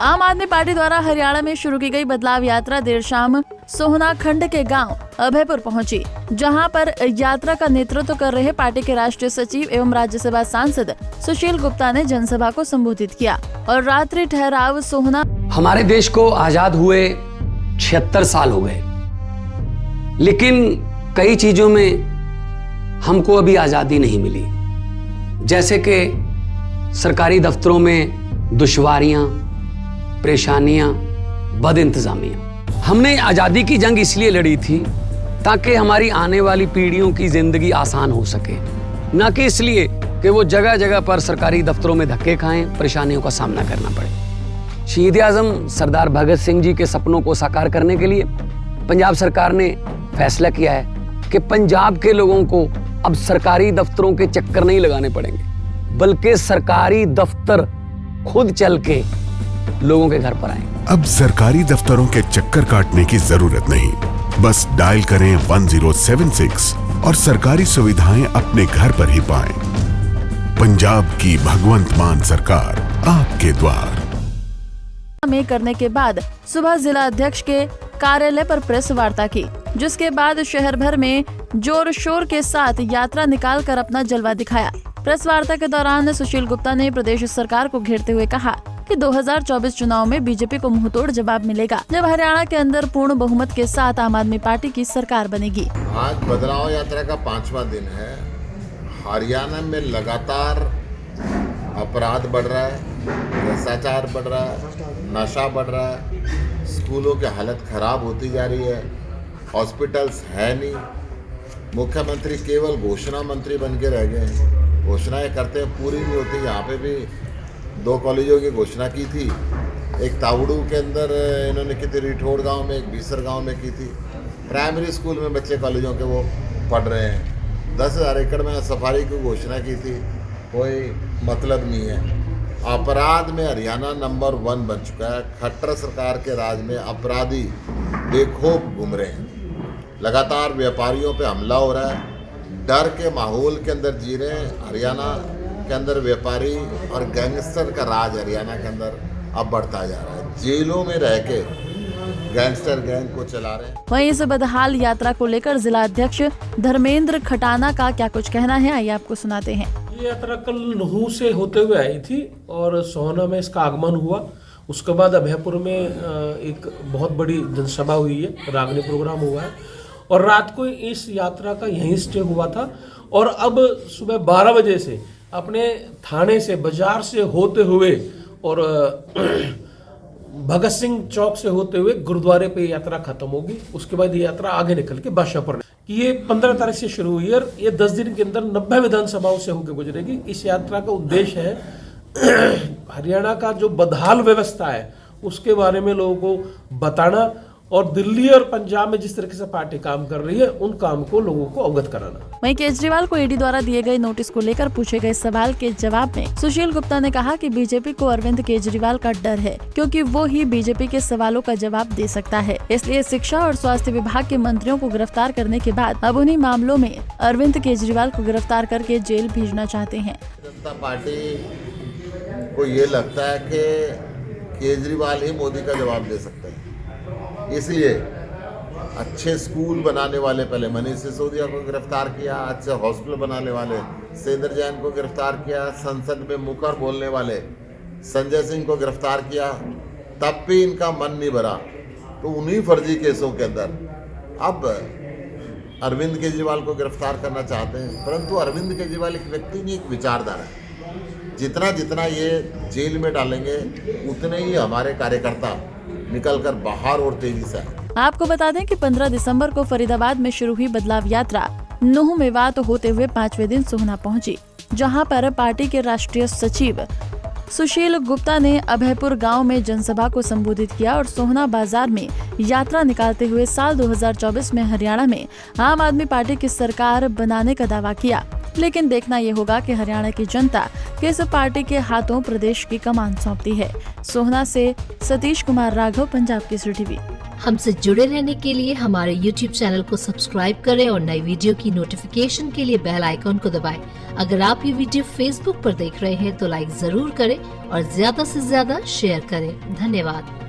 आम आदमी पार्टी द्वारा हरियाणा में शुरू की गई बदलाव यात्रा देर शाम सोहना खंड के गांव अभयपुर पहुंची, जहां पर यात्रा का नेतृत्व कर रहे पार्टी के राष्ट्रीय सचिव एवं राज्यसभा सांसद सुशील गुप्ता ने जनसभा को संबोधित किया और रात्रि ठहराव सोहना। हमारे देश को आजाद हुए 76 साल हो गए, लेकिन कई चीजों में हमको अभी आजादी नहीं मिली, जैसे कि सरकारी दफ्तरों में दुश्वारियां, परेशानियां, बद इंतजामियां। हमने आजादी की जंग इसलिए लड़ी थी ताकि हमारी आने वाली पीढ़ियों की जिंदगी आसान हो सके, न कि इसलिए कि वो जगह जगह पर सरकारी दफ्तरों में धक्के खाएं, परेशानियों का सामना करना पड़े। शहीद आजम सरदार भगत सिंह जी के सपनों को साकार करने के लिए पंजाब सरकार ने फैसला किया है कि पंजाब के लोगों को अब सरकारी दफ्तरों के चक्कर नहीं लगाने पड़ेंगे, बल्कि सरकारी दफ्तर खुद चल के लोगों के घर पर आए। अब सरकारी दफ्तरों के चक्कर काटने की जरूरत नहीं, बस डायल करें 1076 और सरकारी सुविधाएं अपने घर पर ही पाएं। पंजाब की भगवंत मान सरकार आपके द्वार में करने के बाद सुबह जिला अध्यक्ष के कार्यालय पर प्रेस वार्ता की, जिसके बाद शहर भर में जोर शोर के साथ यात्रा निकालकर अपना जलवा दिखाया। प्रेस वार्ता के दौरान सुशील गुप्ता ने प्रदेश सरकार को घेरते हुए कहा कि 2024 चुनाव में बीजेपी को मुंहतोड़ जवाब मिलेगा, जब हरियाणा के अंदर पूर्ण बहुमत के साथ आम आदमी पार्टी की सरकार बनेगी। आज बदलाव यात्रा का 5वां दिन है। हरियाणा में लगातार अपराध बढ़ रहा है, भ्रष्टाचार बढ़ रहा है, नशा बढ़ रहा है, स्कूलों की हालत खराब होती जा रही है, हॉस्पिटल्स है नहीं, मुख्यमंत्री केवल घोषणा मंत्री बन के रह गए हैं। घोषणाएं करते हैं, पूरी नहीं होती। यहाँ पे भी 2 कॉलेजों की घोषणा की थी, एक तावड़ू के अंदर इन्होंने की थी, रिठोड़ गांव में, एक बीसर गांव में की थी। प्राइमरी स्कूल में बच्चे कॉलेजों के वो पढ़ रहे हैं। 10,000 एकड़ में सफारी की घोषणा की थी, कोई मतलब नहीं है। अपराध में हरियाणा नंबर 1 बन चुका है। खट्टर सरकार के राज में अपराधी बेखौफ घूम रहे हैं, लगातार व्यापारियों पे हमला हो रहा है, डर के माहौल के अंदर जी रहे हैं। हरियाणा के अंदर व्यापारी और गैंगस्टर का राज हरियाणा के अंदर अब बढ़ता जा रहा है। जेलों में रह के गैंगस्टर गैंग को चला रहे हैं। वहीं इस बदहाल यात्रा को लेकर जिला अध्यक्ष धर्मेंद्र खटाना का क्या कुछ कहना है, आइए आपको सुनाते हैं। ये यात्रा कल नुहू से होते हुए आई थी और सोहना में इसका आगमन हुआ। उसके बाद अभयपुर में एक बहुत बड़ी जनसभा हुई है, रागनी प्रोग्राम हुआ है और रात को इस यात्रा का यहीं स्टे हुआ था। और अब सुबह 12 बजे से अपने थाने से, बाजार से होते हुए और भगत सिंह चौक से होते हुए गुरुद्वारे पे यात्रा खत्म होगी। उसके बाद ये यात्रा आगे निकल के बादशाहपुर कि ये 15 तारीख से शुरू हुई और ये 10 दिन के अंदर 90 विधानसभाओं से होकर गुजरेगी। इस यात्रा का उद्देश्य है हरियाणा का जो बदहाल व्यवस्था है उसके बारे में लोगों को बताना और दिल्ली और पंजाब में जिस तरीके से पार्टी काम कर रही है उन काम को लोगों को अवगत कराना। वहीं केजरीवाल को ईडी द्वारा दिए गए नोटिस को लेकर पूछे गए सवाल के जवाब में सुशील गुप्ता ने कहा कि बीजेपी को अरविंद केजरीवाल का डर है, क्योंकि वो ही बीजेपी के सवालों का जवाब दे सकता है। इसलिए शिक्षा और स्वास्थ्य विभाग के मंत्रियों को गिरफ्तार करने के बाद अब उन्हीं मामलों में अरविंद केजरीवाल को गिरफ्तार करके जेल भेजना चाहते हैं। जनता पार्टी को ये लगता है कि केजरीवाल ही मोदी का जवाब दे सकते हैं, इसलिए अच्छे स्कूल बनाने वाले पहले मनीष सिसोदिया को गिरफ्तार किया, अच्छे हॉस्पिटल बनाने वाले सेंद्र जैन को गिरफ्तार किया, संसद में मुकर बोलने वाले संजय सिंह को गिरफ्तार किया, तब भी इनका मन नहीं भरा तो उन्हीं फर्जी केसों के अंदर अब अरविंद केजरीवाल को गिरफ्तार करना चाहते हैं। परंतु अरविंद केजरीवाल एक व्यक्ति नहीं, एक विचारधारा है। जितना जितना ये जेल में डालेंगे उतने ही हमारे कार्यकर्ता निकलकर बाहर और तेजी से। आपको बता दें कि 15 दिसंबर को फरीदाबाद में शुरू हुई बदलाव यात्रा नुहू मेवात होते हुए 5वें दिन सोहना पहुंची, जहां पर पार्टी के राष्ट्रीय सचिव सुशील गुप्ता ने अभयपुर गांव में जनसभा को संबोधित किया और सोहना बाजार में यात्रा निकालते हुए साल 2024 में हरियाणा में आम आदमी पार्टी की सरकार बनाने का दावा किया। लेकिन देखना ये होगा कि हरियाणा की जनता किस पार्टी के हाथों प्रदेश की कमान सौंपती है। सोहना से सतीश कुमार राघव, पंजाब केसरी टीवी। हमसे जुड़े रहने के लिए हमारे YouTube चैनल को सब्सक्राइब करें और नई वीडियो की नोटिफिकेशन के लिए बेल आइकॉन को दबाएं। अगर आप ये वीडियो Facebook पर देख रहे हैं तो लाइक जरूर करें और ज्यादा से ज्यादा शेयर करें। धन्यवाद।